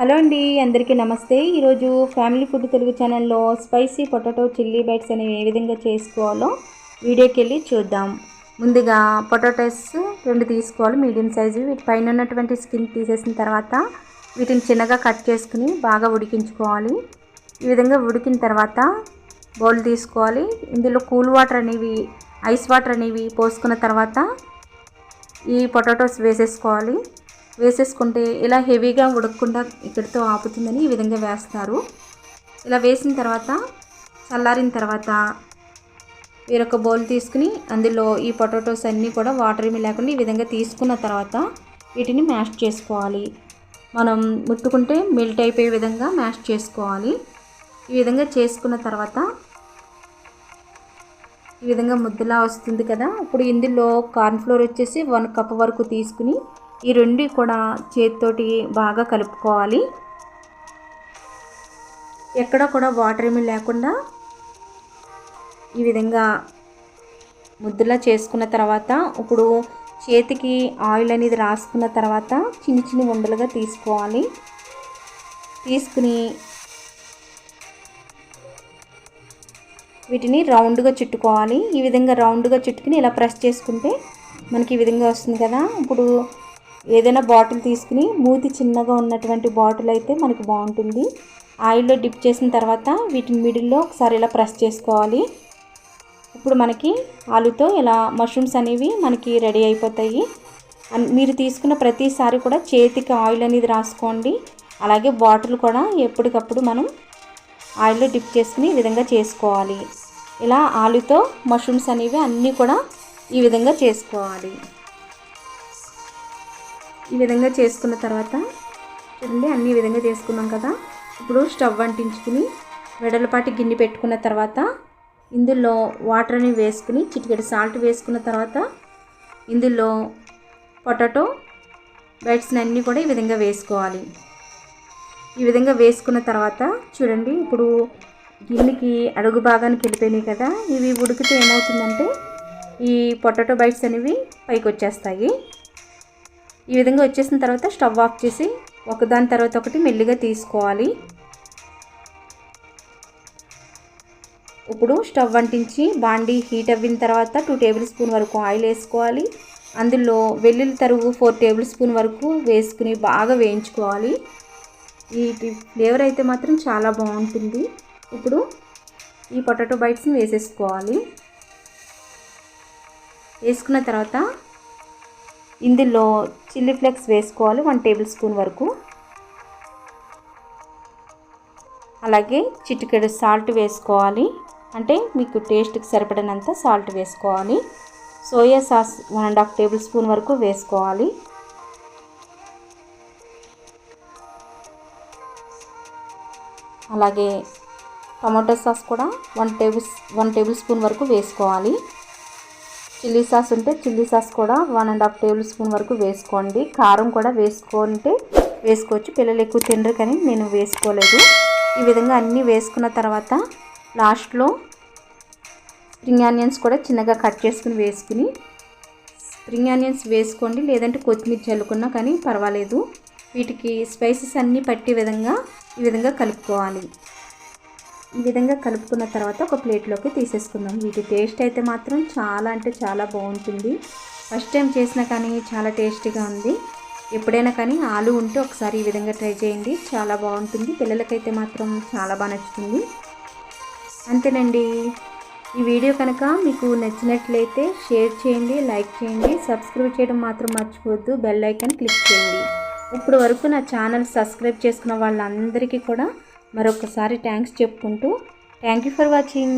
Hello అండి, అందరికీ నమస్తే. ఈరోజు ఫ్యామిలీ ఫుడ్ తెలుగు ఛానల్లో స్పైసీ పొటాటో చిల్లీ బైట్స్ అనేవి ఏ విధంగా చేసుకోవాలో వీడియోకి వెళ్ళి చూద్దాం. ముందుగా పొటాటోస్ 2 తీసుకోవాలి, మీడియం సైజు. వీటి పైన ఉన్నటువంటి స్కిన్ తీసేసిన తర్వాత వీటిని చిన్నగా కట్ చేసుకుని బాగా ఉడికించుకోవాలి. ఈ విధంగా ఉడికిన తర్వాత బౌల్ తీసుకోవాలి. ఇందులో కూల్ వాటర్ అనేవి, ఐస్ వాటర్ అనేవి పోసుకున్న తర్వాత ఈ పొటాటోస్ వేసేసుకోవాలి. వేసేసుకుంటే ఇలా హెవీగా ఉడకకుండా ఇక్కడితో ఆపుతుందని ఈ విధంగా వేస్తారు. ఇలా వేసిన తర్వాత చల్లారిన తర్వాత వేరొక బౌల్ తీసుకుని అందులో ఈ పొటాటోస్ అన్నీ కూడా వాటర్ ఏమీ లేకుండా ఈ విధంగా తీసుకున్న తర్వాత వీటిని మ్యాష్ చేసుకోవాలి. మనం ముట్టుకుంటే మెల్ట్ అయిపోయే విధంగా మ్యాష్ చేసుకోవాలి. ఈ విధంగా చేసుకున్న తర్వాత ఈ విధంగా ముద్దలా వస్తుంది కదా. ఇప్పుడు ఇందులో కార్న్ఫ్లోర్ వచ్చేసి 1 కప్ వరకు తీసుకుని ఈ రెండు కూడా చేతితోటి బాగా కలుపుకోవాలి. ఎక్కడ కూడా వాటర్ ఏమీ లేకుండా ఈ విధంగా ముద్దలా చేసుకున్న తర్వాత ఇప్పుడు చేతికి ఆయిల్ అనేది రాసుకున్న తర్వాత చిన్న చిన్న ఉండలుగా తీసుకోవాలి. తీసుకుని వీటిని రౌండ్గా చుట్టుకోవాలి. ఈ విధంగా రౌండ్గా చుట్టుకుని ఇలా ప్రెస్ చేసుకుంటే మనకి ఈ విధంగా వస్తుంది కదా. ఇప్పుడు ఏదైనా బాటిల్ తీసుకుని మూతి చిన్నగా ఉన్నటువంటి బాటిల్ అయితే మనకి బాగుంటుంది. ఆయిల్లో డిప్ చేసిన తర్వాత వీటిని మిడిల్లో ఒకసారి ఇలా ప్రెస్ చేసుకోవాలి. ఇప్పుడు మనకి ఆలుతో ఇలా మష్రూమ్స్ అనేవి మనకి రెడీ అయిపోతాయి. మీరు తీసుకున్న ప్రతిసారి కూడా చేతికి ఆయిల్ అనేది రాసుకోండి. అలాగే బాటిల్ కూడా ఎప్పటికప్పుడు మనం ఆయిల్లో డిప్ చేసుకుని ఈ విధంగా చేసుకోవాలి. ఇలా ఆలుతో మష్రూమ్స్ అనేవి అన్నీ కూడా ఈ విధంగా చేసుకోవాలి. ఈ విధంగా చేసుకున్న తర్వాత చూడండి, అన్ని ఈ విధంగా చేసుకున్నాం కదా. ఇప్పుడు స్టవ్ అంటించుకుని వెడలపాటి గిన్నె పెట్టుకున్న తర్వాత ఇందులో వాటర్ అని వేసుకుని చిటికెడు సాల్ట్ వేసుకున్న తర్వాత ఇందులో పొటాటో బైట్స్ని అన్నీ కూడా ఈ విధంగా వేసుకోవాలి. ఈ విధంగా వేసుకున్న తర్వాత చూడండి, ఇప్పుడు గిన్నెకి అడుగు భాగానికి వెళ్ళిపోయినాయి కదా. ఇవి ఉడికితే ఏమవుతుందంటే ఈ పొటాటో బైట్స్ అనేవి పైకి వచ్చేస్తాయి. ఈ విధంగా వచ్చేసిన తర్వాత స్టవ్ ఆఫ్ చేసి ఒకదాని తర్వాత ఒకటి మెల్లిగా తీసుకోవాలి. ఇప్పుడు స్టవ్ అంటించి బాండీ హీట్ అవ్విన తర్వాత 2 టేబుల్ స్పూన్ వరకు ఆయిల్ వేసుకోవాలి. అందులో వెల్లుల్లి తరుగు 4 టేబుల్ స్పూన్ వరకు వేసుకుని బాగా వేయించుకోవాలి. ఈ ఫ్లేవర్ అయితే మాత్రం చాలా బాగుంటుంది. ఇప్పుడు ఈ పొటాటో బైట్స్ని వేసేసుకోవాలి. వేసుకున్న తర్వాత ఇందులో చిల్లీ ఫ్లేక్స్ వేసుకోవాలి 1 టేబుల్ స్పూన్ వరకు. అలాగే చిటికెడు సాల్ట్ వేసుకోవాలి, అంటే మీకు టేస్ట్కి సరిపడినంత సాల్ట్ వేసుకోవాలి. సోయా సాస్ 1.5 టేబుల్ స్పూన్ వరకు వేసుకోవాలి. అలాగే టమాటో సాస్ కూడా 1 టేబుల్ స్పూన్ వరకు వేసుకోవాలి. చిల్లీ సాస్ ఉంటే చిల్లీ సాస్ కూడా 1.5 టేబుల్ స్పూన్ వరకు వేసుకోండి. కారం కూడా వేసుకోవచ్చు, పిల్లలు ఎక్కువ తినరు కానీ నేను వేసుకోలేదు. ఈ విధంగా అన్నీ వేసుకున్న తర్వాత లాస్ట్లో స్ప్రింగ్ ఆనియన్స్ కూడా చిన్నగా కట్ చేసుకుని వేసుకుని స్ప్రింగ్ ఆనియన్స్ వేసుకోండి, లేదంటే కొత్తిమీర చల్లుకున్నా కానీ పర్వాలేదు. వీటికి స్పైసెస్ అన్నీ పట్టే విధంగా ఈ విధంగా కలుపుకోవాలి. ఈ విధంగా కలుపుకున్న తర్వాత ఒక ప్లేట్లోకి తీసేసుకుందాం. వీటి టేస్ట్ అయితే మాత్రం చాలా అంటే చాలా బాగుంటుంది. ఫస్ట్ టైం చేసినా కానీ చాలా టేస్టీగా ఉంది. ఎప్పుడైనా కానీ ఆలు ఉంటే ఒకసారి ఈ విధంగా ట్రై చేయండి, చాలా బాగుంటుంది. పిల్లలకైతే మాత్రం చాలా బాగా నచ్చుతుంది. అంతేనండి. ఈ వీడియో కనుక మీకు నచ్చినట్లయితే షేర్ చేయండి, లైక్ చేయండి, సబ్స్క్రైబ్ చేయడం మాత్రం మర్చిపోవద్దు. బెల్ ఐకాన్ క్లిక్ చేయండి. ఇప్పుడు వరకు నా ఛానల్ సబ్స్క్రైబ్ చేసుకున్న వాళ్ళందరికీ కూడా మరొకసారి థ్యాంక్స్ చెప్పుకుంటూ థ్యాంక్ యూ ఫర్ వాచింగ్.